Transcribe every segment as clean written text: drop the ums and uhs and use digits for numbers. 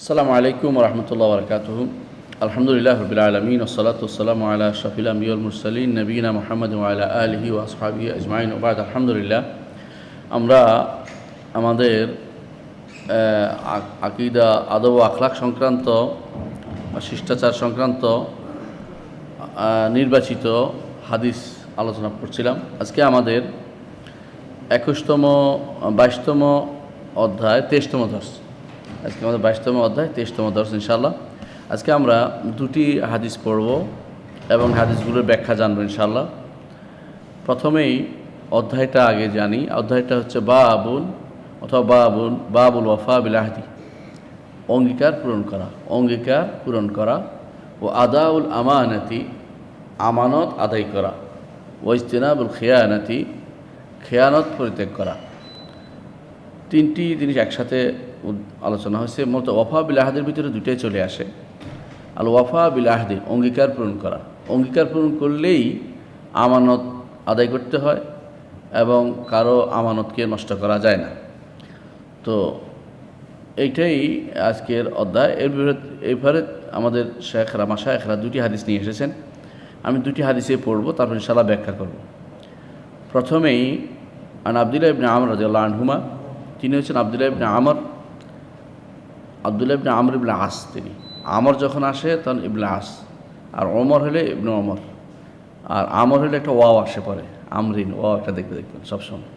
আসসালামু আলাইকুম রহমতুল্লাহ বরকাতুহ। আলহামদুলিল্লাহ রবিল আলমিন ওসলাতু ওসালামু আলা আশরাফিল আম্বিয়াল মুরসালিন নবীনা মুহাম্মদ ওয়া আলা আলিহি ওয়া আসহাবিহি আজমাইন ওয়া বা'দ। আলহামদুলিল্লাহ, আমরা আমাদের আকীদা, আদব ও আখলাক সংক্রান্ত বা শিষ্টাচার সংক্রান্ত নির্বাচিত হাদিস আলোচনা করছিলাম। আজকে আমাদের 21তম 22তম অধ্যায় 23তম দর্স। আজকে আমাদের 22তম অধ্যায় 23তম দর্স ইনশাআল্লাহ। আজকে আমরা দুটি হাদিস পড়ব এবং হাদিসগুলোর ব্যাখ্যা জানব ইনশাআল্লাহ। প্রথমেই অধ্যায়টা আগে জানি। অধ্যায়টা হচ্ছে বাবুল ওয়াফা বিল আহদি, অঙ্গীকার পূরণ করা ও আদাউল আমানাতি, আমানত আদায় করা, ও ইজতিনাবুল খিয়ানাতি, খেয়ানত পরিত্যাগ করা। তিনটি জিনিস একসাথে আলোচনা হয়েছে। মূলত ওয়াফা বিল আহদের ভিতরে দুটাই চলে আসে। আল ওয়াফা বিল আহদি, অঙ্গীকার পূরণ করা। অঙ্গীকার পূরণ করলেই আমানত আদায় করতে হয় এবং কারো আমানতকে নষ্ট করা যায় না। তো এইটাই আজকের অধ্যায়। এরপরে আমাদের মাশায়েখরা দুটি হাদিস নিয়ে এসেছেন। আমি দুটি হাদিসে পড়ব, তারপর ইনশাআল্লাহ ব্যাখ্যা করব। প্রথমেই আন আব্দুল্লাহ ইবনে আমর রাদিয়াল্লাহু আনহুমা, তিনি হচ্ছেন আব্দুল্লাহ ইবনে আমর ইবনে আস। তিনি আমর যখন আসে তখন ইবনে আস, আর ওমর হলে ইবনে ওমর, আর আমর হলে একটা ওয়াও আসে পরে, আমরিন ওয়াও একটা দেখবেন সবসময়।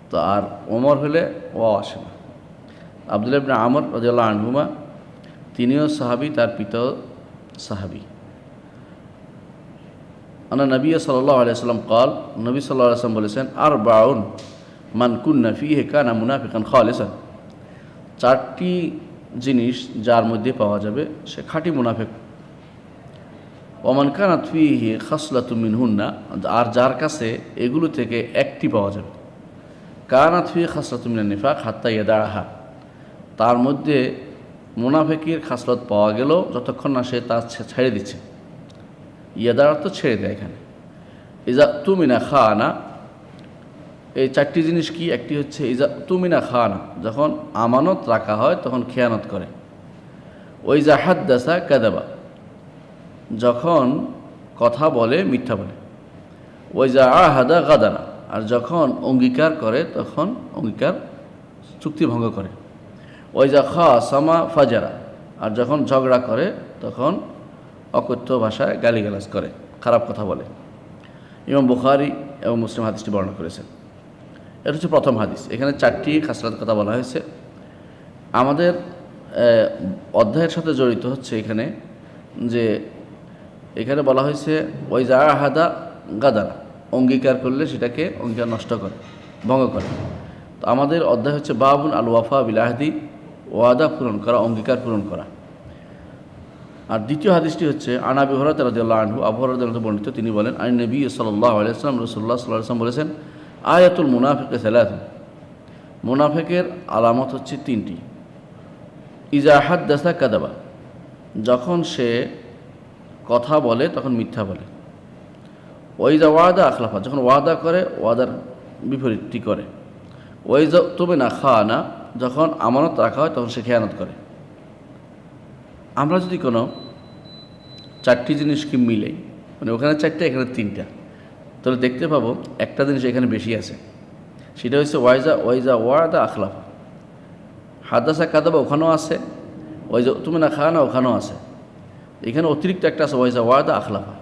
তো আর ওমর হলে ওয়াও আসে না। আব্দুল্লাহ ইবনে আমর রাদিয়াল্লাহু আনহুমা, তিনিও সাহাবী, তার পিতাও সাহাবী। আনা নবী সাল্লাল্লাহু আলাইহি ওয়াসাল্লাম قال, নবী সাল্লাল্লাহু আলাইহি ওয়াসাল্লাম বলেছেন, আরবাউন মান কুন্না ফীহি কানা মুনাফিকান খালিসান। চারটি জিনিস যার মধ্যে পাওয়া যাবে সে খাঁটি মুনাফিক। ওমান কানাত ফীহি খাসলাতুম মিনহুন্না, আর যার কাছে এগুলো থেকে একটি পাওয়া যাবে। কানাত ফীহি খাসলাতুম মিনান নিফাক হাত্তা ইয়াদাহা, তার মধ্যে মুনাফিকের খাসলত পাওয়া গেল যতক্ষণ না সে তা ছেড়ে দিচ্ছে। ইয়াদার অর্থ ছেড়ে দেয়। এখানে ইজা তুমিনা খানা, এই চারটি জিনিস কি? একটি হচ্ছে ইজা তুমিনা খানা, যখন আমানত রাখা হয় তখন খেয়ানত করে। ওই যা হাদ্দাসা কাদাবা, যখন কথা বলে মিথ্যা বলে। ওই যা আহাদা গাদারা, আর যখন অঙ্গীকার করে তখন চুক্তি ভঙ্গ করে। ওই যা খাসামা ফাজারা, আর যখন ঝগড়া করে তখন অকথ্য ভাষায় গালিগালাজ করে, খারাপ কথা বলে। ইমাম বুখারী এবং মুসলিম হাদিসটি বর্ণনা করেছেন। এটা হচ্ছে প্রথম হাদিস। এখানে চারটি খাসলাত কথা বলা হয়েছে। আমাদের অধ্যায়ের সাথে জড়িত হচ্ছে এখানে যে এখানে বলা হয়েছে ওই যা আহাদা গাদারা, অঙ্গীকার করলে সেটাকে অঙ্গীকার নষ্ট করে, ভঙ্গ করে। তো আমাদের অধ্যায় হচ্ছে বাবুন আল ওয়াফা বিল আহদি, ওয়াদা পূরণ করা, অঙ্গীকার পূরণ করা। আর দ্বিতীয় হাদিসটি হচ্ছে আন আবি হুরায়রা রাদিয়াল্লাহু আনহু, আবু হুরায়রা রাদিয়াল্লাহু আনহু বর্ণিত, তিনি বলেন, আন নবী সাল্লাল্লাহু আলাইহি ওয়াসাল্লাম, রাসূলুল্লাহ সাল্লাল্লাহু আলাইহি ওয়াসাল্লাম বলেছেন, আয়াতুল মুনাফিকি সালাসুন, মুনাফিকের আলামত হচ্ছে তিনটি। ইজা হাদ্দাসা কাযাবা, যখন সে কথা বলে তখন মিথ্যা বলে। ওয়াইজা ওয়াদা আখলাফা, যখন ওয়াদা করে ওয়াদার বিপরীতটি করে। ওয়াইজা তুমিনা খানা, যখন আমানত রাখা হয় তখন সে খেয়ানত করে। আমরা যদি কোনো চারটি জিনিসকে মিলাই, মানে ওখানে চারটা এখানে তিনটা, তাহলে দেখতে পাবো একটা জিনিস এখানে বেশি আছে। সেটা হচ্ছে ওয়াইজা ওয়াদা আখলাফা। হাদাসা কাদাবা ওখানেও আছে, ওয়াইজা তুমিনা খানা ওখানেও আছে। এখানে অতিরিক্ত একটা আছে ওয়াইজা ওয়াদা আখলাফা।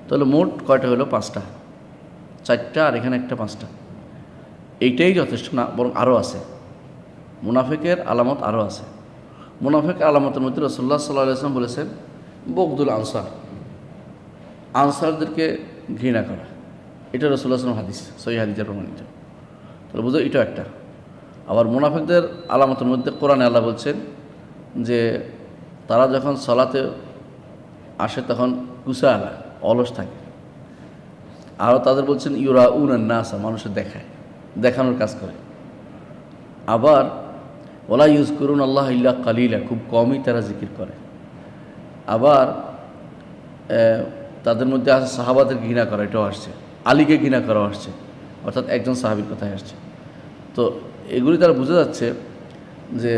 তাহলে মোট কয়টা হলো? পাঁচটা। চারটা আর এখানে একটা, পাঁচটা। এইটাই যথেষ্ট না, বরং আরও আছে। মুনাফিকের আলামত আরও আছে। মুনাফিক আলামতের মধ্যে রাসূলুল্লাহ সাল্লাল্লাহু আলাইহি ওয়াসাল্লাম বলেছেন বগদুল আনসার, আনসারদেরকে ঘৃণা করা। এটা রাসূলুল্লাহ সাল্লাল্লাহু আলাইহি ওয়াসাল্লাম হাদিস, সহিহ হাদিসে প্রমাণিত। তাহলে বুঝো এটাও একটা। আবার মুনাফিকদের আলামতের মধ্যে কোরআনে আল্লাহ বলছেন যে তারা যখন সালাতে আসে তখন কুসালা, অলস থাকে। আরও তাদের বলছেন ইউরাউনান নাসা, মানুষের দেখানোর কাজ করে। আবার ওলা ইউজকুরুন আল্লাহ ইল্লা কালিলা, খুব কমই তারা জিকির করে। আবার তাদের মধ্যে আছে সাহাবাদের ঘৃণা করা, এটাও আসছে। আলীকে ঘৃণা করা আসছে, অর্থাৎ একজন সাহাবীর কথাই আসছে। তো এগুলি তারা বোঝা যাচ্ছে যে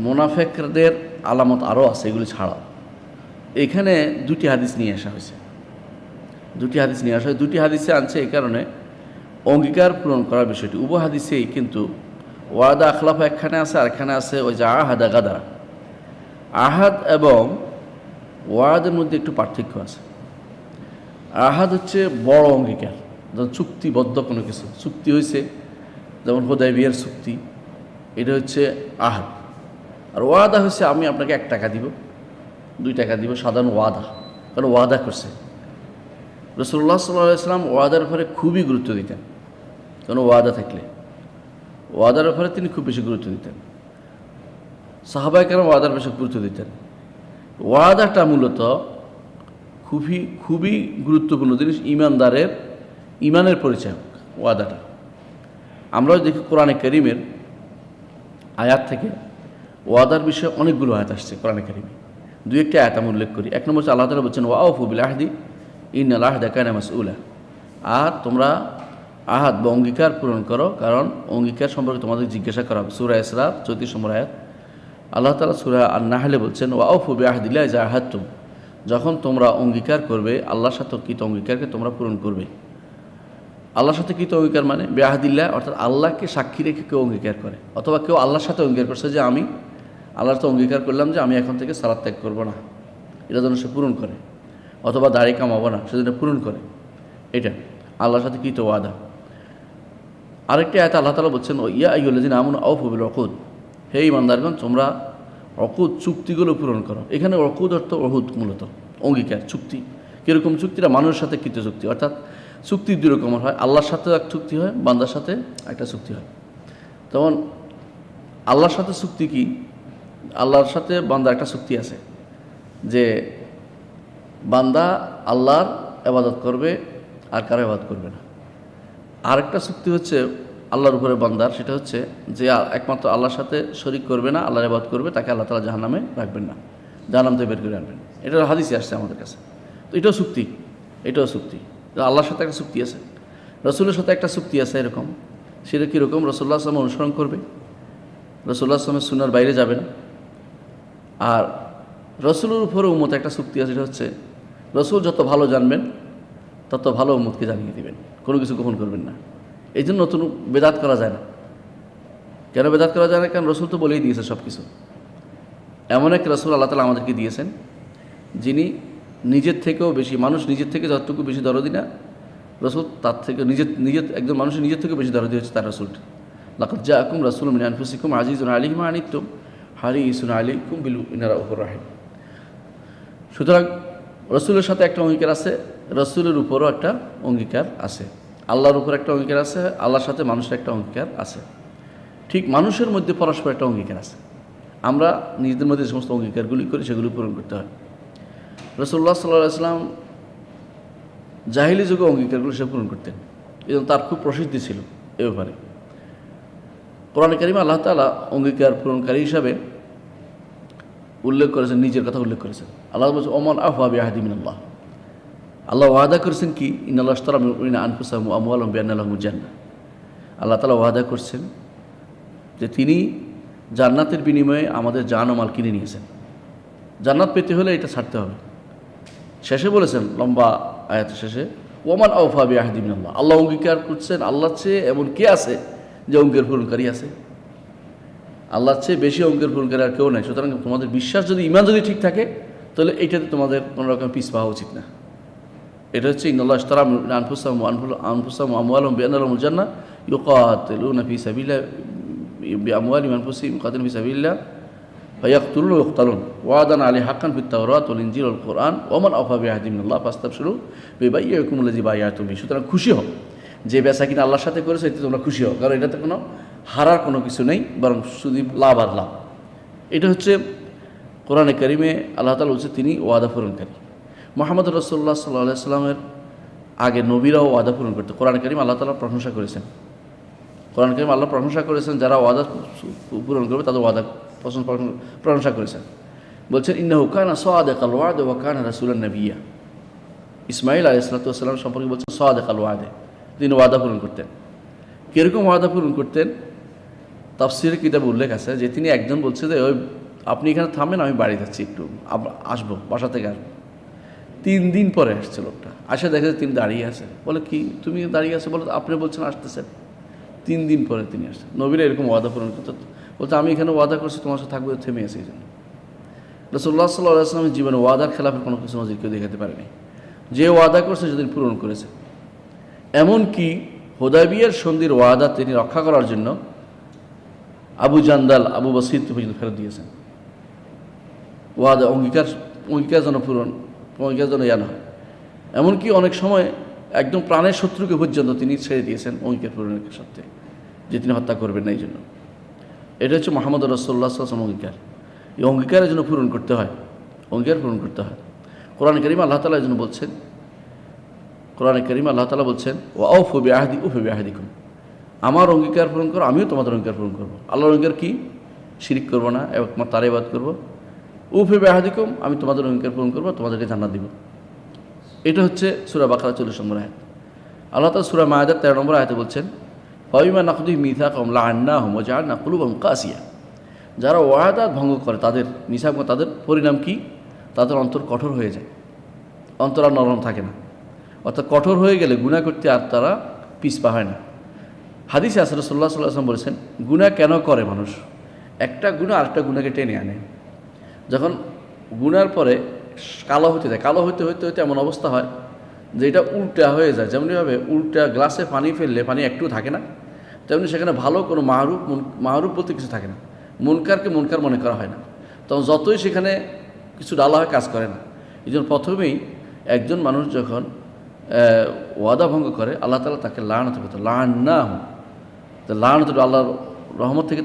মুনাফিকদের আলামত আরও আছে, এগুলি ছাড়াও। এখানে দুটি হাদিস নিয়ে আসা হয়েছে। দুটি হাদিসে আনছে এই কারণে অঙ্গীকার পূরণ করার বিষয়টি উভয় হাদিসেই, কিন্তু ওয়াদা আখলাফা একখানে আছে আর এখানে আছে ওই যে আহাদা গাদারা। আহাদ এবং ওয়াদের মধ্যে একটু পার্থক্য আছে। আহাদ হচ্ছে বড় অঙ্গীকার, যেমন চুক্তিবদ্ধ কোনো কিছু, চুক্তি হয়েছে, যেমন হুদায়বিয়ার চুক্তি, এটা হচ্ছে আহাদ। আর ওয়াদা হচ্ছে আমি আপনাকে 1 টাকা দিব, 2 টাকা দিব, সাধারণ ওয়াদা, কারণ ওয়াদা করছে। রাসূলুল্লাহ সাল্লাল্লাহু আলাইহি ওয়াসাল্লাম ওয়াদার ব্যাপারে খুবই গুরুত্ব দিতেন, কোনো ওয়াদা থাকলে ওয়াদার ব্যাপারে তিনি খুব বেশি গুরুত্ব দিতেন। সাহাবায়ে কেরাম ওয়াদার বেশি গুরুত্ব দিতেন। ওয়াদাটা মূলত খুবই গুরুত্বপূর্ণ জিনিস, ইমানের পরিচয় ওয়াদাটা। আমরা দেখি কোরআনে কারীমের আয়াত থেকে ওয়াদার বিষয়ে অনেকগুলো আয়াত আসছে কোরআনে কারীমে। 2-1টি আয়াত আমি উল্লেখ করি। 1 নম্বর আল্লাহ তাআলা বলছেন ওয়াউফু বিল আহদি ইন্নাল আহদা কানা মাসউলা। আর তোমরা আহাদ বা অঙ্গীকার পূরণ করো, কারণ অঙ্গীকার সম্পর্কে তোমাদের জিজ্ঞাসা করা হবে। সূরা ইসরা 34 নম্বর আয়াত। আল্লাহ তাআলা সূরা আন-নাহলে বলছেন ওয়াউফু বিআহদিল্লাহি ইযা আহাদতুম, যখন তোমরা অঙ্গীকার করবে, আল্লাহর সাথে কৃত অঙ্গীকারকে তোমরা পূরণ করবে। আল্লাহর সাথে কৃত অঙ্গীকার মানে বিআহদিল্লাহ, অর্থাৎ আল্লাহকে সাক্ষী রেখে কেউ অঙ্গীকার করে, অথবা কেউ আল্লাহর সাথে অঙ্গীকার করছে যে আমি আল্লাহর সাথে অঙ্গীকার করলাম যে আমি এখন থেকে সালাত ত্যাগ করবো না, এটা যেন সে পূরণ করে, অথবা দাড়ি কামাবো না, সেজন্য পূরণ করে। এটা আল্লাহর সাথে কৃত ওয়াদা। আরেকটি আয়াতে আল্লাহ তাআলা বলছেন ইয়া আইয়ুহাল্লাযীনা আমানু আউফু বিল উকুদ, হে ঈমানদারগণ তোমরা উকুদ চুক্তিগুলো পূরণ করো। এখানে উকুদ অর্থ উহুদ, মূলত অঙ্গীকার, চুক্তি। কীরকম চুক্তিটা? মানুষের সাথে কৃত চুক্তি, অর্থাৎ চুক্তি 2 রকমের হয়, আল্লাহর সাথেও এক চুক্তি হয়, বান্দার সাথে একটা চুক্তি হয়। যেমন আল্লাহর সাথে চুক্তি কি? আল্লাহর সাথে বান্দার একটা চুক্তি আছে যে বান্দা আল্লাহর ইবাদত করবে আর কারো ইবাদত করবে না। আরেকটা চুক্তি হচ্ছে আল্লাহর উপরে বান্দার, সেটা হচ্ছে যে একমাত্র আল্লাহর সাথে শরীক করবে না, আল্লাহর ইবাদত করবে, তাকে আল্লাহ তাআলা জাহান্নামে রাখবেন না, জাহান্নাম থেকে বের করে আনবেন। এটা হাদিসে আসছে আমাদের কাছে। তো এটাও চুক্তি, আল্লাহর সাথে একটা চুক্তি আছে, রাসূলের সাথে একটা চুক্তি আছে এরকম। সেটা কীরকম? রাসূলুল্লাহ সাল্লাল্লাহু আলাইহি ওয়াসাল্লাম অনুসরণ করবে, রাসূলুল্লাহ সাল্লাল্লাহু আলাইহি ওয়াসাল্লামের সুন্নাহর বাইরে যাবে না। আর রাসূলের উপরে উম্মত একটা চুক্তি আছে, সেটা হচ্ছে রাসূল যত ভালো জানবেন তত ভালো উম্মতকে জানিয়ে দিবেন, কোনো কিছু গোপন করবেন না। এই জন্য নতুন বেদাত করা যায় না। কেন বেদাত করা যায় না? কারণ রাসূল তো বলেই দিয়েছে সব কিছু। এমন এক রাসূল আল্লাহ তাআলা আমাদেরকে দিয়েছেন যিনি নিজের থেকেও বেশি, মানুষ নিজের থেকে যতটুকু বেশি দরদি না, রাসূল তার থেকে একজন মানুষের নিজের থেকে বেশি দরদি হচ্ছে তার রাসূলটা। লাকাদ জাআকুম রাসূলুম মিন আনফুসিকুম আজিজুন আলাইহি মা আনিতুম হারিসুন আলাইকুম বিল মুমিনিনা রাউফুর রাহিম। সুতরাং রাসূলের সাথে একটা অঙ্গীকার আছে, রাসূলের উপরও একটা অঙ্গীকার আছে, আল্লাহর উপর একটা অঙ্গীকার আছে, আল্লাহর সাথে মানুষের একটা অঙ্গীকার আছে। ঠিক মানুষের মধ্যে পরস্পর একটা অঙ্গীকার আছে। আমরা নিজেদের মধ্যে যে সমস্ত অঙ্গীকারগুলি করি সেগুলি পূরণ করতে হয়। রাসূলুল্লাহ সাল্লাল্লাহু আলাইহি ওয়াসাল্লাম জাহিলি যুগে অঙ্গীকারগুলো সে পূরণ করতেন, এবং তার খুব প্রসিদ্ধি ছিল এ ব্যাপারে। কোরআনে কারিমে আল্লাহ তাআলা অঙ্গীকার পূরণকারী হিসাবে উল্লেখ করেছেন, নিজের কথা উল্লেখ করেছেন। আল্লাহ বলছেন ওমান আফওয়া বিআহদি মিনাল্লাহ, আল্লাহ ওয়াদা করেছেন কি? ইন্নাল্লাহ আশতারা মিনাল মুমিনিনা আনফুসাহুম ওয়া আমওয়ালাহুম বিআন্না লাহুমুল জান্নাহ। আল্লাহ তাআলা ওয়াদা করছেন যে তিনি জান্নাতের বিনিময়ে আমাদের জান ও মাল কিনে নিয়েছেন। জান্নাত পেতে হলে এটা ছাড়তে হবে। শেষে বলেছেন, লম্বা আয়াতের শেষে, ওমান আওফা বিআহদি মিনাল্লাহ, আল্লাহ অঙ্গীকার করছেন, আল্লাহর চেয়ে এমন কে আছে যে অঙ্গীকার পূরণকারী আছে? আল্লাহর চেয়ে বেশি অঙ্গীকার পূরণকারী আর কেউ নাই। সুতরাং তোমাদের বিশ্বাস যদি, ঈমান যদি ঠিক থাকে, তাহলে এইটাতে তোমাদের কোনো রকম পিছ পাওয়া উচিত না। এটা হচ্ছে ইন্নাল্লাহ আশতারা মিন আনফুসাহুম ওয়া আমওয়ালাহুম বিআন্না লাহুমুল জান্নাহ ইউকাতিলুনা ফি সাবিলিল্লাহ বিআমওয়ালিহিম ওয়া আনফুসিহিম ইউকাতিলুনা ফি সাবিলিল্লাহ ফায়াকতুলুনা ওয়া ইউকতালুন ওয়াদান আলাইহি হাক্কান ফিত তাওরাত ওয়াল ইনজিল ওয়াল কুরআন ওমান আওফা বিআহদি মিনাল্লাহ ফাস্তাবশিরু বিবাইয়িকুম আল্লাযী বায়াতুম বিহি। সুতরাং খুশি হও, যে বেচা কিনা আল্লাহর সাথে করেছো এতে তোমরা খুশি হও, কারণ এটাতে কোনো হারার কোনো কিছু নেই, বরং শুধু লাভ আর লাভ। এটা হচ্ছে কোরআনে কারিমে আল্লাহ তাআলা বলছে তিনি ওয়াদা পূরণকারী। মুহাম্মদ রাসূলুল্লাহ সাল্লাল্লাহু আলাইহি ওয়াসাল্লামের আগে নবীরাও ওয়াদা পূরণ করতে কোরআনে কারিম আল্লাহ তাআলা প্রশংসা করেছেন। কোরআনে কারিম আল্লাহ প্রশংসা করেছেন, যারা ওয়াদা পূরণ করবে তাদের ওয়াদা প্রশংসা করেছেন। বলছেন ইন্নাহু কানা সাদিকাল ওয়াদ ওয়া কানা রাসূলান নাবিয়্যা। ইসমাঈল আলাইহিস সালাতু ওয়াস সালাম সম্পর্কে বলছেন সাদিকাল ওয়াদে, তিনি ওয়াদা পূরণ করতেন। কীরকম ওয়াদা পূরণ করতেন তাফসীরের কিতাবে উল্লেখ আছে যে তিনি একজন বলছে যে ওই আপনি এখানে থামেন, আমি বাড়ি যাচ্ছি, একটু আসবো, বাসা থেকে আসবো। 3 দিন পরে আসছে লোকটা, আসে দেখে যে তিনি দাঁড়িয়ে আছে। বলে কি তুমি দাঁড়িয়ে আছে? বলে আপনি বলছেন আসতেছেন। 3 দিন পরে তিনি আসছেন। নবীরা এরকম ওয়াদা পূরণ করতে বলতে আমি এখানে ওয়াদা করছি তোমার সাথে থাকবো, থেমে আছে এই জন্য। রাসূলুল্লাহ সাল্লাল্লাহু আলাইহি ওয়াসাল্লামের জীবনে ওয়াদার খেলাফের কোনো কিছু নজির কেউ দেখাতে পারেনি। যে ওয়াদা করছে সেদিন পূরণ করেছে। এমনকি হুদায়বিয়ার সন্ধির ওয়াদা তিনি রক্ষা করার জন্য আবু জান্দাল, আবু বসির পর্যন্ত ফেরত দিয়েছেন। ওয়াদা অঙ্গীকার যেন না হয়। এমনকি অনেক সময় একদম প্রাণের শত্রুকে পর্যন্ত তিনি ছেড়ে দিয়েছেন অঙ্গীকার পূরণের সত্ত্বে, যে তিনি হত্যা করবেন না এই জন্য। এটা হচ্ছে মুহাম্মদ রাসূলুল্লাহ সাল্লাল্লাহু আলাইহি ওয়াসাল্লাম অঙ্গীকার। এই অঙ্গীকারের জন্য পূরণ করতে হয়, অঙ্গীকার পূরণ করতে হয়। কোরআন কারীমে আল্লাহ তাআলা এই জন্য বলছেন, কোরআনে কারীমে আল্লাহ তাআলা বলছেন ওয়া আউফু বিআহদি উফি বিআহদিকুম, আমার অঙ্গীকার পূরণ করো, আমিও তোমাদের অঙ্গীকার পূরণ করবো। আল্লাহর অঙ্গীকার কি? শিরিক করবো না, একমাত্র তার ইবাদত করবো। উফি বিআহদিকুম, আমি তোমাদের অঙ্গীকার পূরণ করবো, তোমাদেরকে জান্নাত দিব। এটা হচ্ছে সূরা বাকারা 40 নম্বর আয়াত। আল্লাহ তাআলা সূরা মায়েদার 13 নম্বর আয়াতে বলছেন ফাবিমা নাকদিহিম মিসাকাহুম লাআন্নাহুম ওয়া জাআলনা কুলুবাহুম কাসিয়া, যারা ওয়াদা ভঙ্গ করে তাদের মিসাক, তাদের পরিণাম কি? তাদের অন্তর কঠোর হয়ে যায়, অন্তর আর নরম থাকে না। অর্থাৎ কঠোর হয়ে গেলে গুনাহ করতে আর তারা পিছপা হয় না। হাদিসে আছে রাসূলুল্লাহ সাল্লাল্লাহু আলাইহি ওয়াসাল্লাম বলেছেন গুনাহ কেন করে মানুষ? একটা গুনাহ আরেকটা গুনাহকে টেনে আনে। যখন গুনার পরে কালো হতে যায়, কালো হতে হতে হতে এমন অবস্থা হয় যে এটা উল্টা হয়ে যায়। যেমনিভাবে উল্টা গ্লাসে পানি ফেললে পানি একটু থাকে না, তেমনি সেখানে ভালো কোনো মাহরুফ বলতে কিছু থাকে না। মুনকারকে মুনকার মনে করা হয় না। তখন যতই সেখানে কিছু ডালা হয়, কাজ করে না। এই জন্য প্রথমেই একজন মানুষ যখন ওয়াদা ভঙ্গ করে আল্লাহ তাআলা তাকে লাআনত করতে, লাআন্নাহুম, তো লাআনত আল্লাহর রহমত থেকে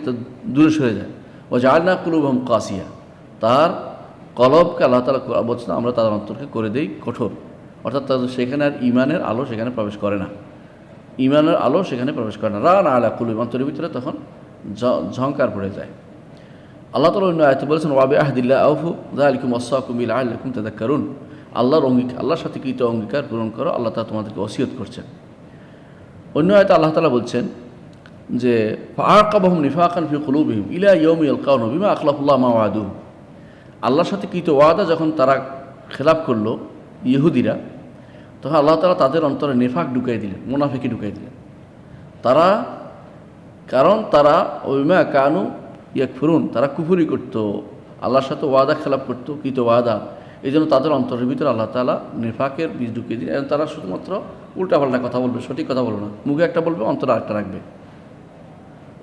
দূরে সরে যায়। ওয়া জাআলনা কুলুবাহুম কাসিয়া, তার কলবকে আল্লাহ তাআলা বলছেন আমরা তাদের অন্তরকে করে দেই কঠোর। অর্থাৎ তাদের সেখানে আর ঈমানের আলো সেখানে প্রবেশ করে না, ঈমানের আলো সেখানে প্রবেশ করে না। রানা আলা কুলুব, অন্তরের ভিতরে তখন ঝংকার পড়ে যায়। আল্লাহ তাআলা অন্য আয়াতে বলেছেন ওয়া বিআহদিল্লাহি আউফু যালিকুম ওয়াসাকুম বিহি লাআল্লাকুম তাযাক্কারুন, আল্লাহর সাথে কৃত অঙ্গীকার পূরণ করো, আল্লাহ তাআলা তোমাদেরকে ওসিয়ত করছেন। অন্য আয়াতে আল্লাহ তাআলা বলছেন যে ফাআকাবাহুম নিফাকান ফি কুলুবিহিম ইলা ইয়াউমি ইয়ালকাউনা বিমা আখলাফুল্লাহ মা ওয়াদুহু, আল্লাহর সাথে কৃত ওয়াদা যখন তারা খেলাপ করলো ইহুদিরা, তখন আল্লাহ তাআলা তাদের অন্তরে নিফাক ঢুকাই দিলেন, মুনাফিকি ঢুকাই দিলেন। কারণ তারা ওইমা কানু ইয়াকফুরুন, তারা কুফরি করতো, আল্লাহর সাথে ওয়াদা খেলাপ করতো, কৃত ওয়াদা। এই জন্য তাদের অন্তরের ভিতরে আল্লাহ তাআলা নিফাকের বীজ ঢুকিয়ে দিলেন। তারা শুধুমাত্র উল্টাপাল্টা কথা বলবে, সঠিক কথা বলবে না, মুখে একটা বলবে অন্তরে আরেকটা রাখবে।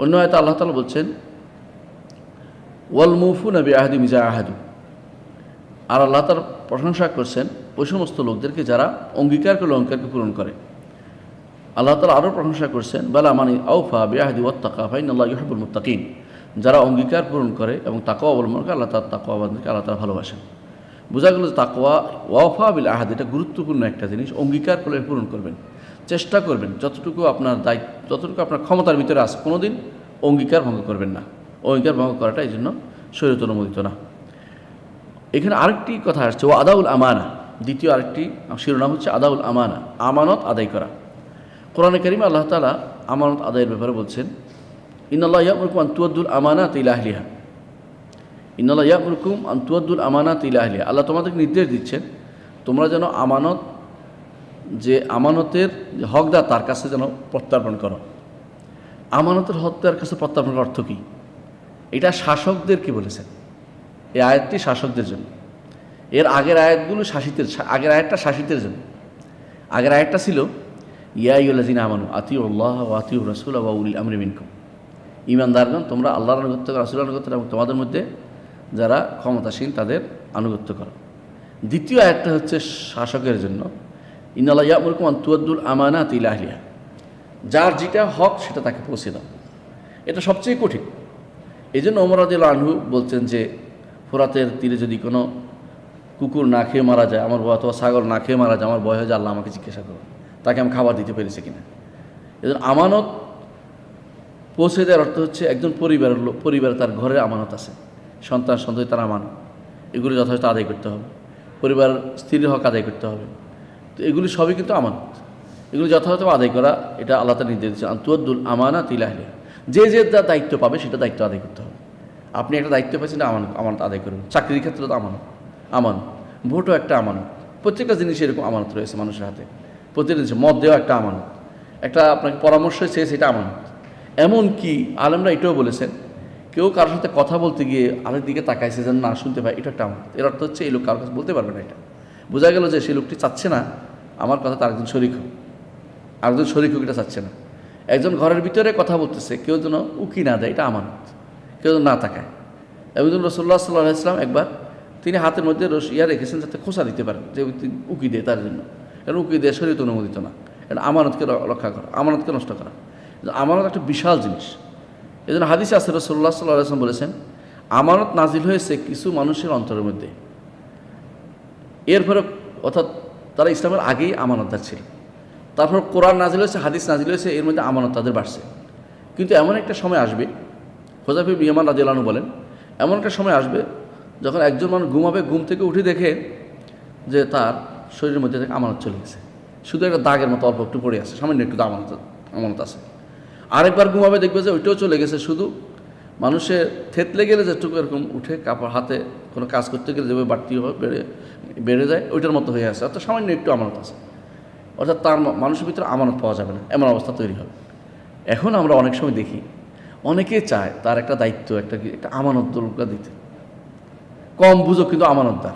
অন্য আয়াতে আল্লাহ তাআলা বলছেন ওয়াল মুফুনা বিআহদিহিম ইযা আহাদু, আর আল্লাহ তার প্রশংসা করছেন ওই সমস্ত লোকদেরকে যারা অঙ্গীকার করলে অঙ্গীকারকে পূরণ করে। আল্লাহ তাআলা আরও প্রশংসা করছেন বালা মানি আউফা বিআহদি ওয়াত্তাকা ফাইনাল্লাহা ইউহিব্বুল মুত্তাকিন, যারা অঙ্গীকার পূরণ করে এবং তাকওয়া অবলম্বন করে আল্লাহ তার তাকওয়াবানদেরকে আল্লাহ তাআলা ভালোবাসেন। বোঝা গেল যে তাকওয়া ওয়াফা বিল আহাদ এটা গুরুত্বপূর্ণ একটা জিনিস। অঙ্গীকার করলে পূরণ করবেন, চেষ্টা করবেন যতটুকু আপনার দায়িত্ব, যতটুকু আপনার ক্ষমতার ভিতরে আছে, কোনোদিন অঙ্গীকার ভঙ্গ করবেন না। অঙ্গীকার ভঙ্গ করাটা এই জন্য শরীয়ত অনুমোদিত না। এখানে আরেকটি কথা আসছে ও আদাউল আমানা, দ্বিতীয় আরেকটি শিরোনাম হচ্ছে আদাউল আমানা, আমানত আদায় করা। কোরআনে কারীমে আল্লাহ তাআলা আমানত আদায়ের ব্যাপারে বলছেন ইন্নাল্লাহা ইয়া'মুরুকুম আন তুআদ্দুল আমানাতি ইলা আহলিহা, ইন্নাল্লাহা ইয়া'মুরুকুম আন তুআদ্দুল আমানাতি ইলা আহলিহা, আল্লাহ তোমাদেরকে নির্দেশ দিচ্ছেন তোমরা যেন আমানতের যে হকদার তার কাছে যেন প্রত্যার্পণ করো। আমানতের হকদার কাছে প্রত্যার্পণের অর্থ কী? এটা শাসকদেরকে বলেছেন, এই আয়াতটি শাসকদের জন্য। এর আগের আয়াতগুলো আগের আয়াতটা শাসিতের জন্য। আগের আয়াতটা ছিল ইয়া আইয়ুহাল্লাযীনা আমানু আতিউল্লাহ ওয়া আতিউর রাসূলা ওয়া উলিল আমরি মিনকুম, ঈমানদারগণ তোমরা আল্লাহর আনুগত্য করো, রাসূলের আনুগত্য করো এবং তোমাদের মধ্যে যারা ক্ষমতাসীন তাদের আনুগত্য করো। দ্বিতীয় আয়াতটা হচ্ছে শাসকের জন্য ইন্নাল্লাহা ইয়া'মুরুকুম আন তুআদ্দুল আমানাতি ইলা আহলিহা, যার যেটা হক সেটা তাকে পৌঁছে দাও। এটা সবচেয়ে কঠিন। এই জন্য ওমর রাদিয়াল্লাহু আনহু বলছেন যে ফোরাতের তীরে যদি কোনো কুকুর না খেয়ে মারা যায় অথবা ছাগল না খেয়ে মারা যায়, আমার ভয় হয় যে আল্লাহ আমাকে জিজ্ঞাসা করো তাকে আমি খাবার দিতে পেরেছি কিনা। এই জন্য আমানত পৌঁছে দেওয়ার অর্থ হচ্ছে একজন পরিবারে তার ঘরে আমানত আছে, সন্ততি তার আমানত, এগুলি যথাযথ আদায় করতে হবে। পরিবার স্ত্রীর হক আদায় করতে হবে। তো এগুলি সবই কিন্তু আমানত, এগুলি যথাযথ আদায় করা এটা আল্লাহ তাআলা নির্দেশ দিয়েছেন আন তুআদ্দুল আমানাতি ইলা আহলিহা। যে যে যা দায়িত্ব পাবে সেটা দায়িত্ব আদায় করতে হবে। আপনি একটা দায়িত্ব পাচ্ছেন, আমানত আদায় করবেন। চাকরির ক্ষেত্রে তো আমানত, ভোটও একটা আমানত। প্রত্যেকটা জিনিস এরকম আমানত রয়েছে মানুষের হাতে। প্রত্যেকটা জিনিস, মত দেওয়া একটা আমানত, একটা আপনাকে পরামর্শ চেয়ে সেটা আমানত। এমনকি আলেমরা এটাও বলেছেন, কেউ কারোর সাথে কথা বলতে গিয়ে আরেক দিকে তাকাইছে যেন না শুনতে পায়, এটা একটা আমানত। এর অর্থ হচ্ছে এই লোক কারোর কাছে বলতে পারবে না। এটা বোঝা গেল যে সেই লোকটি চাচ্ছে না আমার কথা তার একজন শরিক হোক, আরেকজন শরিক হোক, এটা চাচ্ছে না। একজন ঘরের ভিতরে কথা বলতেছে, কেউ যেন উকি না দেয়, এটা আমানত। কেউ যেন না তাকায়। এবং রাসূলুল্লাহ সাল্লাল্লাহু আলাইহি ওয়াসাল্লাম একবার তিনি হাতের মধ্যে রশিয়া রেখেছেন যাতে খোঁচা দিতে পারেন, যে উকি দেয় তার জন্য। কারণ উকি দেয় শরীয়ত অনুমোদিত না। এটা আমানতকে রক্ষা করা, আমানতকে নষ্ট করা। আমানত একটা বিশাল জিনিস। এই জন্য হাদিসে আছে রাসূলুল্লাহ সাল্লাল্লাহু আলাইহি ওয়াসাল্লাম বলেছেন, আমানত নাজিল হয়েছে কিছু মানুষের অন্তরের মধ্যে। এরপরে অর্থাৎ তারা ইসলামের আগেই আমানতদার ছিল। তারপর কোরআন নাজিল হয়েছে, হাদিস নাজিল হয়েছে, এর মধ্যে আমানত তাদের বাড়ছে। কিন্তু এমন একটা সময় আসবে, হুযায়ফা ইবনে ইয়ামান রাদিয়াল্লাহু আনহু বলেন, এমন একটা সময় আসবে যখন একজন মানুষ ঘুমাবে, ঘুম থেকে উঠে দেখে যে তার শরীরের মধ্যে থেকে আমানত চলে গেছে, শুধু একটা দাগের মতো অল্প একটু পড়ে আছে, সামান্য একটু আমানত আছে। আরেকবার ঘুমাবে, দেখবে যে ওইটাও চলে গেছে, শুধু মানুষের থেতলে গেলে যেটুকু এরকম উঠে কাপড় হাতে কোনো কাজ করতে গেলে যেভাবে বাড়তি বেড়ে যায়, ওইটার মতো হয়ে আছে, অর্থাৎ সামান্য একটু আমানত আছে। অর্থাৎ তার মানুষের ভিতরে আমানত পাওয়া যাবে না, এমন অবস্থা তৈরি হবে। এখন আমরা অনেক সময় দেখি অনেকে চায় তার একটা দায়িত্ব, একটা আমানত দরকার দিতে, কম বুঝো কিন্তু আমানতদার,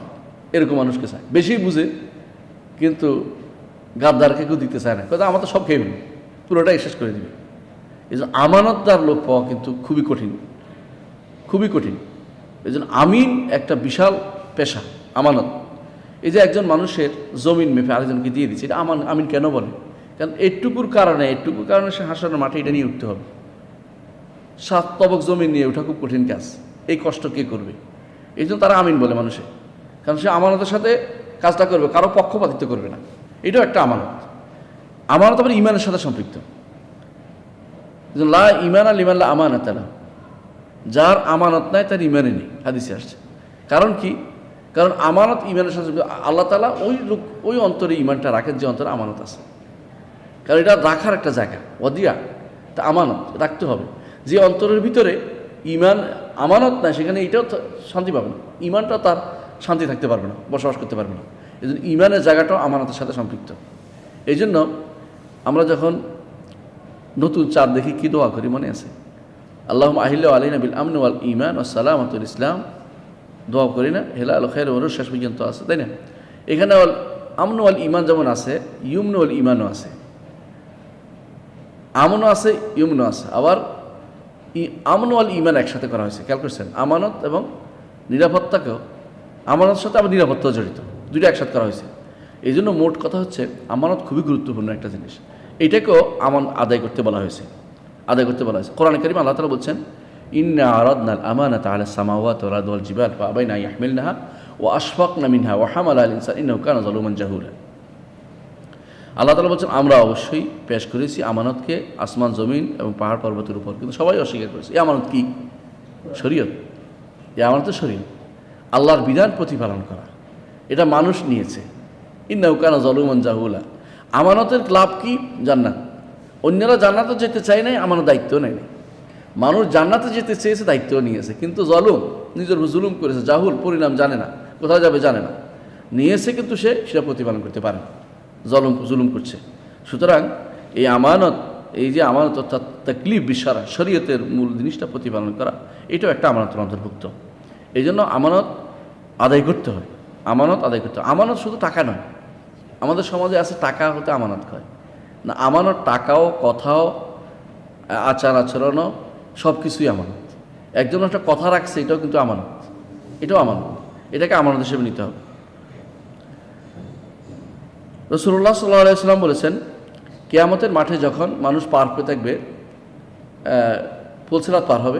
এরকম মানুষকে চায়। বেশি বুঝে কিন্তু গাদ্দারকে কেউ দিতে চায় না, কথা আমার তো সব খেয়ে ফেলবে, পুরোটাই শেষ করে দিবে। এই জন্য আমানতদার লোক পাওয়া কিন্তু খুবই কঠিন, খুবই কঠিন। এই জন্য আমিন একটা বিশাল পেশা, আমানত। এই যে একজন মানুষের জমিন মেপে আরেকজনকে দিয়ে দিচ্ছে, এটা আমিন কেন বলে? কারণ এইটুকুর কারণে সে হাসানোর মাঠে এটা নিয়ে উঠতে হবে। 7 তবক জমিন নিয়ে ওঠা খুব কঠিন কাজ, এই কষ্ট কে করবে? এই জন্য তারা আমিন বলে মানুষে, কারণ সে আমানতের সাথে কাজটা করবে, কারো পক্ষপাতিত্ব করবে না। এটাও একটা আমানত। আমানত আবার ইমানের সাথে সম্পৃক্ত। লা ইমানা লিমান লা আমানাতা লাহু, যার আমানত নাই তার ইমানে নেই, হাদিসে আসছে। কারণ কি? কারণ আমানত ইমানের সাথে আল্লাহ তাআলা ওই অন্তরে ইমানটা রাখেন যে অন্তরে আমানত আছে। কারণ এটা রাখার একটা জায়গা, ওয়াদিয়া, তা আমানত রাখতে হবে। যে অন্তরের ভিতরে ইমান আমানত নাই, সেখানে এটাও শান্তি পাবে না, ইমানটাও তার শান্তি থাকতে পারবে না, বসবাস করতে পারবে না। এই জন্য ইমানের জায়গাটাও আমানতের সাথে সম্পৃক্ত। এই জন্য আমরা যখন নতুন চাঁদ দেখি কি দোয়া করি মনে আছে? আল্লাহুম্মা আহিল্লা আলাইনা বিল আমনি ওয়াল ঈমান ওয়াস সালামাতুল ইসলাম, দোয়া করি না? হেলাল খায়র ওর শেষ পর্যন্ত আছে, তাই না? এখানে আমন ওয়াল ঈমান যেমন আছে, ইউমন ওয়াল ঈমানও আছে, আমনও আছে, ইউমনও আছে। আবার আমন ওয়াল ঈমান একসাথে করা হয়েছে, খেয়াল করছেন? আমানত এবং নিরাপত্তাকেও, আমানতের সাথে আবার নিরাপত্তাও জড়িত, দুইটা একসাথে করা হয়েছে। এই জন্য মোট কথা হচ্ছে আমানত খুবই গুরুত্বপূর্ণ একটা জিনিস। এটাকেও আদায় করতে বলা হয়েছে, কোরআনে কারীমে আল্লাহ তাআলা বলছেন, ইন্না আরাদনাল আমানাতা আলাস সামাওয়াতি ওয়াল আরদি ওয়াল জিবাল ফাআবাইনা আন ইয়াহমিলনাহা ওয়া আশফাকনা মিনহা ওয়া হামালাহাল ইনসান ইন্নাহু কানা যালুমান জাহুলা। আল্লাহ তাআলা বলছেন, আমরা অবশ্যই পেশ করেছি আমানতকে আসমান জমিন এবং পাহাড় পর্বতের উপর, কিন্তু সবাই অস্বীকার করেছে। এই আমানত কি? শরীয়ত। এই আমানত শরীয়ত, আল্লাহর বিধান প্রতিপালন করা, এটা মানুষ নিয়েছে। ইন্নাহু কানা যালুমান জাহুলা। আমানতের লাভ কি? জান্নাত। অন্যরা জান্নাতে যেতে চায় নাই, আমানত দায়িত্ব নেয় নাই। মানুষ জান্নাতে যেতে চেয়েছে, দায়িত্ব নিয়েছে, কিন্তু নিজের জুলুম করেছে, জাহুল, পরিণাম জানে না, কোথায় যাবে জানে না, নিয়েছে কিন্তু সেটা প্রতিপালন করতে পারে না, জুলুম করছে। সুতরাং এই আমানত, এই যে আমানত অর্থাৎ তাকলিফ বিশারা, শরীয়তের মূল জিনিসটা প্রতিপালন করা, এটাও একটা আমানতের অন্তর্ভুক্ত। এই জন্য আমানত আদায় করতে হয়, আমানত আদায় করতে হয়। আমানত শুধু টাকা নয়, আমাদের সমাজে আছে টাকা হতে আমানত হয় না, আমানত টাকাও, কথাও, আচার আচরণও, সব কিছুই আমানত। একজন একটা কথা রাখছে, এটাও কিন্তু আমানত, এটাও আমানত, এটাকে আমানত হিসেবে নিতে হবে। রাসূলুল্লাহ সাল্লাল্লাহু আলাইহি ওয়াসাল্লাম বলেছেন, কিয়ামতের মাঠে যখন মানুষ পার হয়ে থাকবে, পুলসিরাত পার হবে,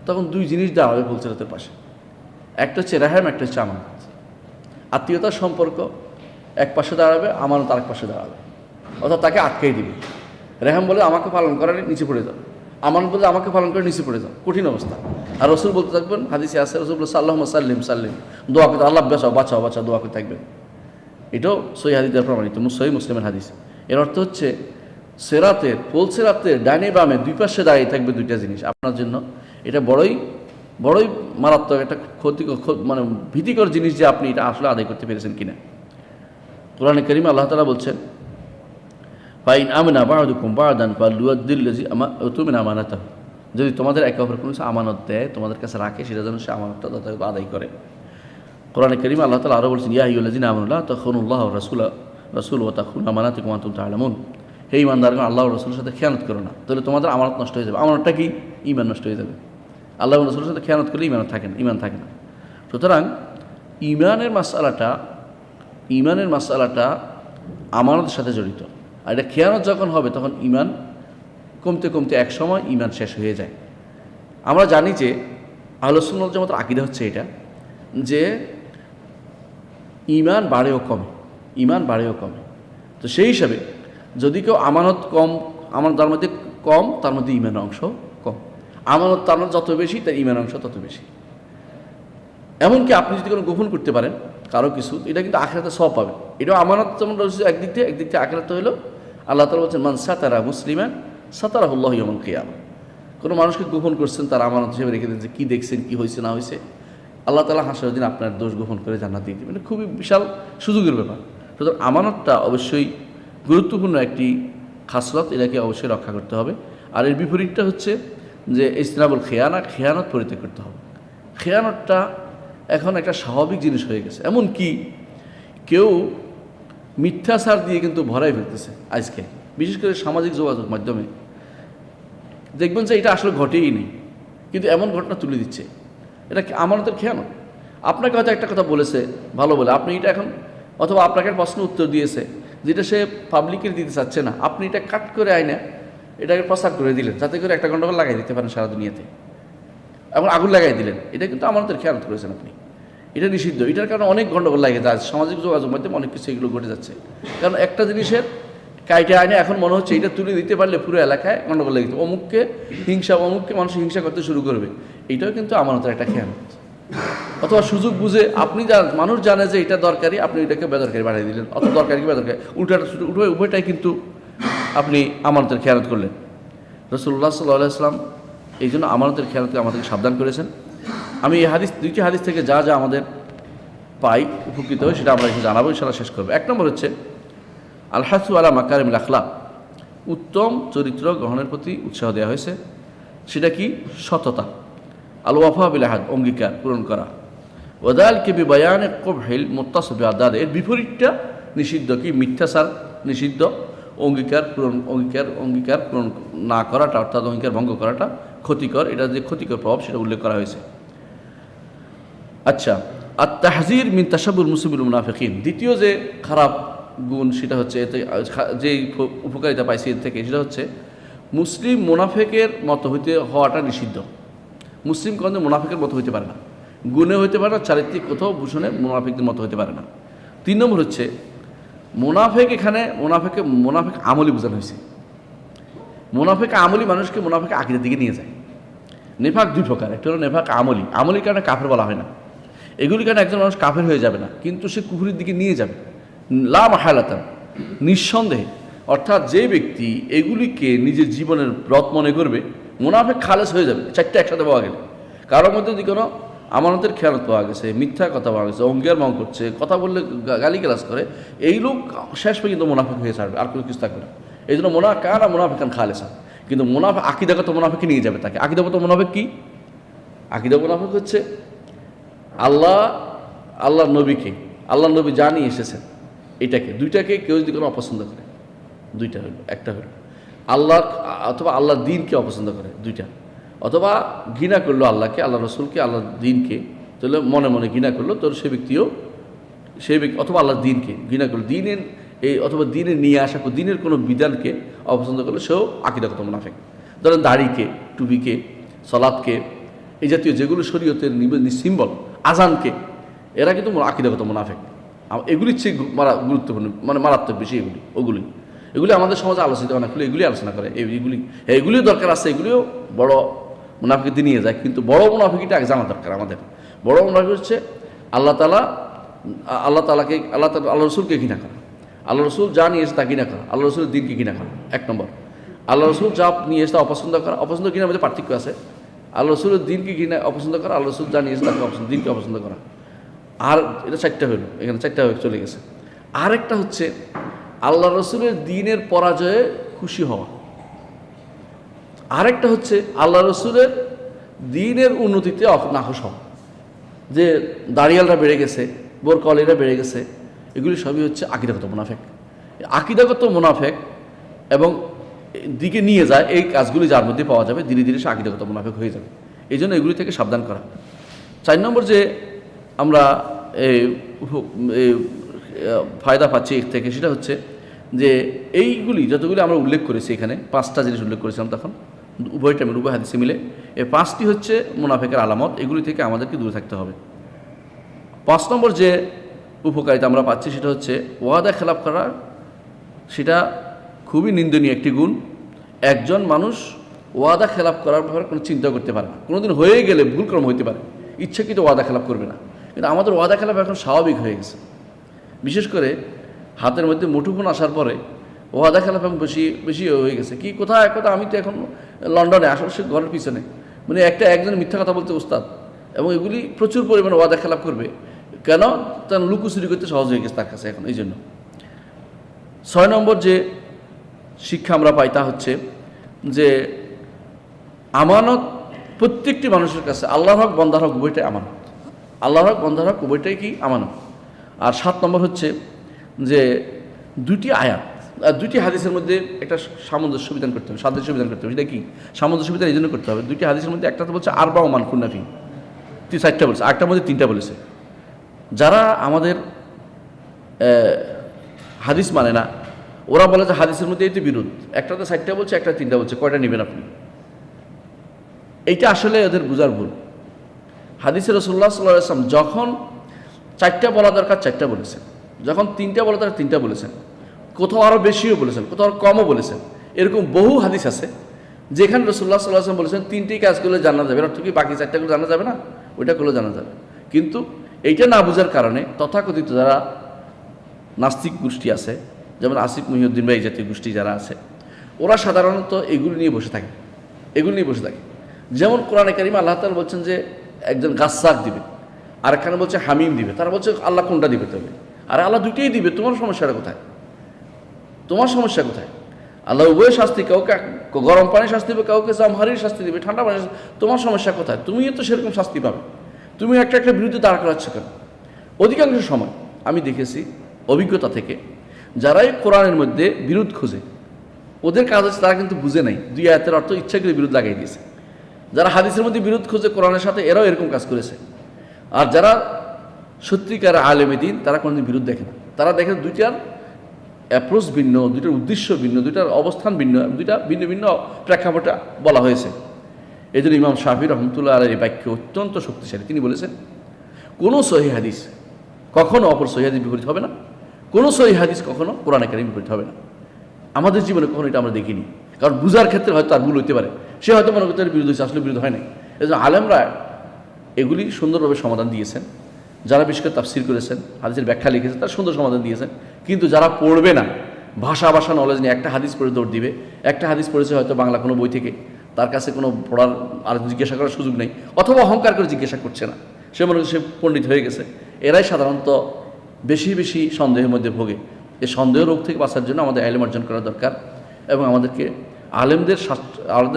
তখন 2 জিনিস দেওয়া হবে পুলসিরাতের পাশে। একটা হচ্ছে রেহেম, একটা হচ্ছে আমানত। আত্মীয়তার সম্পর্ক এক পাশে দাঁড়াবে, আমানত আরেক পাশে দাঁড়াবে, অর্থাৎ তাকে আটকাই দিবে। রেহেম বলে আমাকে পালন করার নিচে পড়ে যাও, আমানত বলে আমাকে পালন করে নিচে পড়ে যাও, কঠিন অবস্থা। আর রাসূল বলতে থাকবেন, হাদিসে আছে, রাসূল বলে আল্লাহুম্মা সাল্লিম সাল্লিম, দোয়া করতে, আল্লাহ বাঁচাও দোয়া করতে থাকবেন। এটাও সহিহ হাদিসে প্রমাণিত, সহিহ মুসলিমের হাদিস। এর অর্থ হচ্ছে সেরাতের পোল সেরাতের ডাইনে বামে দুই পাশে দাঁড়িয়ে থাকবে দুইটা জিনিস আপনার জন্য। এটা বড়ই বড়ই মারাত্মক একটা মানে ভীতিকর জিনিস যে আপনি এটা আসলে আদায় করতে পেরেছেন কিনা। কোরআনে কারীমে আল্লাহ তাআলা বলছেন, ফাইন আমিনা বা'দুকুম বা'দান ফালইউদ্দিল্লাযী উতুমিনা আমানাতাহু, যদি তোমাদের একে অপরের কোনো আমানত দেয়, তোমাদের কাছে রাখে, সেটা যেন সে আমানতটা যথাযথ আদায় করে। কোরআনে কারীমে আল্লাহ তাআলা আরও বলছেন, ইয়া আইয়ুহাল্লাযীনা আমানু লা তাখুনুল্লাহ ওয়া রাসূল ওয়া তাখুনু আমানাতিকুম ওয়া আনতুম তা'লামুন, হে ঈমানদারগণ আল্লাহ ও রাসূলের সাথে খেয়ানত করো না, তাহলে তোমাদের আমানত নষ্ট হয়ে যাবে। আমানতটা কি? ঈমান নষ্ট হয়ে যাবে। আল্লাহ ও রাসূলের সাথে খেয়ানত করলে ঈমান থাকে না। সুতরাং ঈমানের মাসআলাটা আমানতের সাথে জড়িত। আর এটা খেয়ানত যখন হবে তখন ঈমান কমতে কমতে এক সময় ঈমান শেষ হয়ে যায়। আমরা জানি যে আহলুস সুন্নাহ ওয়াল জামাতের আকীদা হচ্ছে এটা, যে ঈমান বাড়েও কমে। তো সেই হিসাবে যদি কেউ আমানত তার মধ্যে কম, তার মধ্যে ঈমানের অংশ কম। আমানত তার মধ্যে যত বেশি, তার ঈমানের অংশ তত বেশি। এমনকি আপনি যদি কোনো গোপন করতে পারেন কারো কিছু, এটা কিন্তু আখিরাতে সওয়াব পাবেন। এটাও আমানত যেমন রয়েছে একদিক থেকে আখিরাতে হইল, আল্লাহ তাআলা বলছেন, মান সাতারা মুসলিমান সাতারাহুল্লাহু ইয়াওমাল কিয়ামা। কোনো মানুষকে গোপন করছেন, তার আমানত হিসেবে রেখে দেন যে কী দেখছেন, কী হয়েছে না হয়েছে, আল্লাহ তাআলা হাসরের দিন আপনার দোষ গোপন করে জান্নাত দিয়ে দেবেন। খুবই বিশাল সুযোগের ব্যাপার। সুতরাং আমানতটা অবশ্যই গুরুত্বপূর্ণ একটি খাসলত, এটাকে অবশ্যই রক্ষা করতে হবে। আর এর বিপরীতটা হচ্ছে যে ইজতিনাবুল খেয়ানত পরিত্যাগ করতে হবে। খেয়ানতটা এখন একটা স্বাভাবিক জিনিস হয়ে গেছে। এমন কি কেউ মিথ্যাচার দিয়ে কিন্তু ভরাই ফেলতেছে আজকে, বিশেষ করে সামাজিক যোগাযোগ মাধ্যমে দেখবেন যে এটা আসলে ঘটেই নেই, কিন্তু এমন ঘটনা তুলে দিচ্ছে। এটা আমানতের খেয়ানত। আপনাকে হয়তো একটা কথা বলেছে ভালো বলে, আপনি এটা এখন, অথবা আপনাকে প্রশ্ন উত্তর দিয়েছে যেটা সে পাবলিকের দিতে চাচ্ছে না, আপনি এটা কাট করে আইনা এটাকে প্রচার করে দিলেন, যাতে করে একটা গন্ডগোল লাগাই দিতে পারেন সারা দুনিয়াতে, এবং আগুন লাগাই দিলেন। এটা কিন্তু আমানতের খেয়ানত করেছেন আপনি। এটা নিষিদ্ধ। এটার কারণে অনেক গন্ডগোল লাগে যায়, সামাজিক যোগাযোগ মাধ্যমে অনেক কিছু এগুলো ঘটে যাচ্ছে। কারণ একটা জিনিসের কাইটে আইনে এখন মনে হচ্ছে এটা তুলে দিতে পারলে পুরো এলাকায় গন্ডগোল লেগে যেত, অমুককে মানুষ হিংসা করতে শুরু করবে। এইটাও কিন্তু আমানতের একটা খেয়ানত। অথবা সুযোগ বুঝে আপনি মানুষ জানে যে এটা দরকারি, আপনি এটাকে বেদরকারি বানিয়ে দিলেন, অথবা দরকারিকে বেদরকারি, উভয়টাই কিন্তু আপনি আমানতের খেয়ানত করলেন। রাসূলুল্লাহ সাল্লাল্লাহু আলাইহি ওয়াসাল্লাম এই জন্য আমানতের খেয়ানতকে আমাদেরকে সাবধান করেছেন। আমি এই দুইটি হাদিস থেকে যা আমাদের পাই, উপকৃত হয়, সেটা আমরা একটু জানাবো, ইনশাআল্লাহ শেষ করবো। এক নম্বর হচ্ছে আল হাসু আলা মাকারিমিল আখলাক, উত্তম চরিত্র গ্রহণের প্রতি উৎসাহ দেওয়া হয়েছে। সেটা কি? সততা। আল ওয়াফা বিল আহাদ, অঙ্গীকার পূরণ করা। ওয়াদালিকা বিবায়ানে কবহিল মুত্তাসিফ বিআদাদ, এর বিপরীতটা নিষিদ্ধ। কি? মিথ্যাচার নিষিদ্ধ। অঙ্গীকার পূরণ না করাটা, অর্থাৎ অঙ্গীকার ভঙ্গ করাটা ক্ষতিকর। এটা যে ক্ষতিকর প্রভাব সেটা উল্লেখ করা হয়েছে। আচ্ছা, আর তাহজির মিন তাশাব্বুল মুসলিমিল মুনাফিকিন, দ্বিতীয় যে খারাপ গুণ সেটা হচ্ছে, এতে যে উপকারিতা পাইছি এর থেকে, সেটা হচ্ছে মুসলিম মুনাফিকের মতো হওয়াটা নিষিদ্ধ। মুসলিম কোনো মুনাফিকের মতো হইতে পারে না, গুণে হইতে পারে না, চারিত্রিক কোথাও ভূষণে মুনাফিকদের মতো হইতে পারে না। 3 নম্বর হচ্ছে মুনাফিক, এখানে মুনাফিক আমলি বোঝানো হয়েছে। মুনাফিক আমলি মানুষকে মুনাফিক আকীদার দিকে নিয়ে যায়। নেফাক 2 প্রকার, একটা হলো নেফাক আমলির কারণে কাফের বলা হয় না। এগুলির কারণে একজন মানুষ কাফের হয়ে যাবে না, কিন্তু সে কুফরির দিকে নিয়ে যাবে লা মাহালাতান, নিঃসন্দেহে। অর্থাৎ যে ব্যক্তি এগুলিকে নিজের জীবনের ব্রত মনে করবে, মুনাফিক খালেস হয়ে যাবে। 4টা একসাথে পাওয়া গেলে, কারোর মধ্যে যদি কোনো আমানতের খেয়ানত পাওয়া গেছে, মিথ্যা কথা পাওয়া গেছে, অঙ্গীকার ভঙ্গ করছে, কথা বললে গালিগালাজ করে, এই লোক শেষ পর্যন্ত মুনাফিক হয়ে ছাড়বে, আর কোনো কিছু থাকবে না। এই জন্য মুনাফিকান খালেসা। কিন্তু আকীদাগত মুনাফিকে নিয়ে যাবে তাকে। আকীদাগত মুনাফিক কি? আকীদা মুনাফিক হচ্ছে আল্লাহর নবীকে, আল্লাহর নবী জানিয়ে এসেছেন, এটাকে দুইটাকে কেউ যদি কোনো অপছন্দ করে, দুইটা হলো, একটা হলো আল্লাহ অথবা আল্লাহর দিনকে অপছন্দ করে, দুইটা, অথবা ঘৃণা করলো আল্লাহকে, আল্লাহ রসুলকে, আল্লাহর দিনকে, তাহলে মনে মনে ঘৃণা করলো, তোর সে ব্যক্তি, অথবা আল্লাহর দিনকে ঘৃণা করলো, অথবা দিনের নিয়ে আসা দিনের কোনো বিধানকে অপছন্দ করলে সেও আকীদাগত মুনাফিক। ধরেন দাড়িকে, টুপিকে, সলাৎকে, এই জাতীয় যেগুলো শরীয়তের সিম্বল, আজানকে, এরা কিন্তু আকীদাগত মুনাফিক। এগুলির চেয়ে গুরুত্বপূর্ণ, মানে মারাত্মক বেশি এগুলি আমাদের সমাজে আলোচিত অনেক, এগুলি আলোচনা করে। এগুলিও দরকার আছে, এগুলিও বড় মুনাফিকতে নিয়ে যায়। কিন্তু বড় মুনাফিকটা আগে জানা দরকার আমাদের। বড় মুনাফিক হচ্ছে আল্লাহ রসুলকে ঘৃণা করা, আল্লাহ রসুল যা নিয়ে এসে তা কিনা করা, আল্লাহ রসুলের দিনকে কিনা করা 1 নম্বর। আল্লাহ রসুল যা নিয়ে এসে তা অপছন্দ করা, অপছন্দ কিনার মধ্যে পার্থক্য আছে। আল্লাহ রসুলের দিনকে কিনা অপছন্দ করা, আল্লাহ রসুল যা নিয়ে এসে তাকে দিনকে অপছন্দ করা। আর এটা 4টা হলো, এখানে 4টা হয়ে চলে গেছে। আরেকটা হচ্ছে আল্লাহ রসুলের দিনের পরাজয়ে খুশি হওয়া। আরেকটা হচ্ছে আল্লাহ রসুলের দিনের উন্নতিতে নাখুশ হওয়া, যে দাড়িয়ালরা বেড়ে গেছে, বোরকাওয়ালিরা বেড়ে গেছে, এগুলি সবই হচ্ছে আকীদাগত মুনাফেক। আকীদাগত মুনাফেক এবং দিকে নিয়ে যায় এই কাজগুলি যার মধ্যে পাওয়া যাবে, ধীরে ধীরে সে আকীদাগত মুনাফেক হয়ে যাবে। এই জন্য এগুলি থেকে সাবধান করা। 4 নম্বর যে আমরা ফায়দা পাচ্ছি এর থেকে, সেটা হচ্ছে যে এইগুলি যতগুলি আমরা উল্লেখ করেছি, এখানে 5টা জিনিস উল্লেখ করেছিলাম তখন, উভয় টাইমের উভয় হাদিসে মিলে এই 5টি হচ্ছে মুনাফেকের আলামত। এগুলি থেকে আমাদেরকে দূরে থাকতে হবে। 5 নম্বর যে উপকারিতা আমরা পাচ্ছি সেটা হচ্ছে ওয়াদা খেলাপ করা, সেটা খুবই নিন্দনীয় একটি গুণ। একজন মানুষ ওয়াদা খেলাপ করার ব্যাপারে কোনো চিন্তা করতে পারে না। কোনোদিন হয়ে গেলে ভুলক্রম হইতে পারে, ইচ্ছাকৃত ওয়াদা খেলাপ করবে না, কিন্তু আমাদের ওয়াদা খেলাপ এখন স্বাভাবিক হয়ে গেছে। বিশেষ করে হাতের মধ্যে মুঠোফোন আসার পরে ওয়াদা খেলাপ এখন বেশি বেশি হয়ে গেছে। কি কোথায় কথা, আমি তো এখন লন্ডনে, আসলে সে ঘরের পিছনে, মানে একজন মিথ্যা কথা বলতে ওস্তাদ, এবং এগুলি প্রচুর পরিমাণে ওয়াদা খেলাপ করবে। কেন? তার লুকোচুরি করতে সহজ হয়ে গেছে তার কাছে এখন। এই জন্য 6 নম্বর যে শিক্ষা আমরা পাই তা হচ্ছে যে আমানত প্রত্যেকটি মানুষের কাছে, আল্লাহর হক বন্দার হক উভয়টাই আমানত। আল্লাহর হক বন্দার হক উভয়টাই কি আমানত। আর 7 নম্বর হচ্ছে যে 2টি আয়াত আর 2টি হাদিসের মধ্যে একটা সামঞ্জস্য বিধান করতে হবে, সাদৃশ্য বিধান করতে হবে। সেটা কি সামঞ্জস্য বিধান? এই জন্য করতে হবে, 2টি হাদিসের মধ্যে একটা তো বলছে আরবাউ মান কুন্না ফি, 4টা বলছে, আরেকটার মধ্যে 3টা বলেছে। যারা আমাদের হাদিস মানে না, ওরা বলে যে হাদিসের মধ্যে এই তো বিরোধ, একটাতে 4টা বলছে, একটা 3টা বলছে, কয়টা নেবেন আপনি? এইটা আসলে ওদের বোঝার ভুল। হাদিসে রাসূলুল্লাহ সাল্লাল্লাহু আলাইহি ওয়াসাল্লাম যখন 4টা বলা দরকার 4টা বলেছেন, যখন 3টা বলা দরকার 3টা বলেছেন, কোথাও আরও বেশিও বলেছেন, কোথাও আরও কমও বলেছেন। এরকম বহু হাদিস আছে যেখানে রাসূলুল্লাহ সাল্লাল্লাহু আলাইহি ওয়াসাল্লাম বলেছেন 3টি কাজ করলে জানা যাবে, অর্থ কি বাকি 4টাগুলো জানা যাবে না, ওইটা করলে জানা যাবে। কিন্তু এইটা না বোঝার কারণে তথাকথিত যারা নাস্তিক গোষ্ঠী আছে, যেমন আসিফ মহিউদ্দিন বা এই জাতীয় গোষ্ঠী যারা আছে, ওরা সাধারণত এগুলি নিয়ে বসে থাকে, এগুলি নিয়ে বসে থাকে। যেমন কোরআনে কারিমে আল্লাহ তাআলা বলছেন যে একজন গাসসাক দিবে, আর এখানে বলছে হামিম দিবে। তারা বলছে আল্লাহ কোনটা দিবে? তবে আরে আল্লাহ 2টিই দিবে, তোমার সমস্যাটা কোথায়? তোমার সমস্যা কোথায়? আল্লাহ উভয় শাস্তি, কাউকে গরম পানির শাস্তি দিবে, কাউকে জামহারির শাস্তি দিবে, ঠান্ডা পানির শাস্তি। তোমার সমস্যা কোথায়? তুমিও তো সেরকম শাস্তি পাবে, তুমি একটা বিরুদ্ধে দাঁড় করাচ্ছ কেন? অধিকাংশ সময় আমি দেখেছি অভিজ্ঞতা থেকে, যারাই কোরআনের মধ্যে বিরোধ খোঁজে, ওদের কাজ হচ্ছে তারা কিন্তু বুঝে নাই 2 আয়াতের অর্থ, ইচ্ছা করে বিরোধ লাগাই দিয়েছে। যারা হাদিসের মধ্যে বিরোধ খোঁজে কোরআনের সাথে, এরাও এরকম কাজ করেছে। আর যারা সত্যিকার আলেমে দ্বীন, তারা কোনোদিন বিরোধ দেখে না। তারা দেখে 2টার অ্যাপ্রোচ ভিন্ন, 2টার উদ্দেশ্য ভিন্ন, 2টার অবস্থান ভিন্ন, 2টা ভিন্ন ভিন্ন প্রেক্ষাপটে বলা হয়েছে। এই জন্য ইমাম শাফি রহমতুল্লাহ আলাইহির বাক্য অত্যন্ত শক্তিশালী। তিনি বলেছেন কোনো সহিহ হাদিস কখনো অপর সহিহ হাদিস বিপরীত হবে না, কোনো সহিহ হাদিস কখনো কোরআনে কারীম বিপরীত হবে না। আমাদের জীবনে কখনো এটা আমরা দেখিনি, কারণ বুঝার ক্ষেত্রে হয়তো তার ভুল হইতে পারে, সে হয়তো মনে করতে বিরোধ হয়েছে, আসলে বিরোধ হয় নাই। এই জন্য আলেমরা এগুলি সুন্দরভাবে সমাধান দিয়েছেন। যারা বিশেষ করে তাফসীর করেছেন, হাদিসের ব্যাখ্যা লিখেছেন, তারা সুন্দর সমাধান দিয়েছেন। কিন্তু যারা পড়বে না, ভাষা নলেজ নিয়ে একটা হাদিস পড়ে দৌড় দিবে, একটা হাদিস পড়েছে হয়তো বাংলা কোনো বই থেকে, তার কাছে কোনো পড়ার আর জিজ্ঞাসা করার সুযোগ নেই, অথবা অহংকার করে জিজ্ঞাসা করছে না, সে মনে করছে সে পণ্ডিত হয়ে গেছে। এরাই সাধারণত বেশি বেশি সন্দেহের মধ্যে ভোগে। এই সন্দেহ রোগ থেকে বাঁচার জন্য আমাদের ইলম অর্জন করা দরকার, এবং আমাদেরকে আলেমদের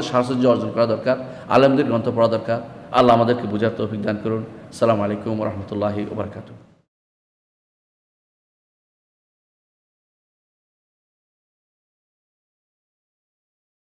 সাহচর্য অর্জন করা দরকার, আলেমদের গ্রন্থ পড়া দরকার। আল্লাহ আমাদেরকে বোঝার তৌফিক দান করুন। আসসালামু আলাইকুম ওয়া রাহমাতুল্লাহি ওয়া বারাকাতুহু।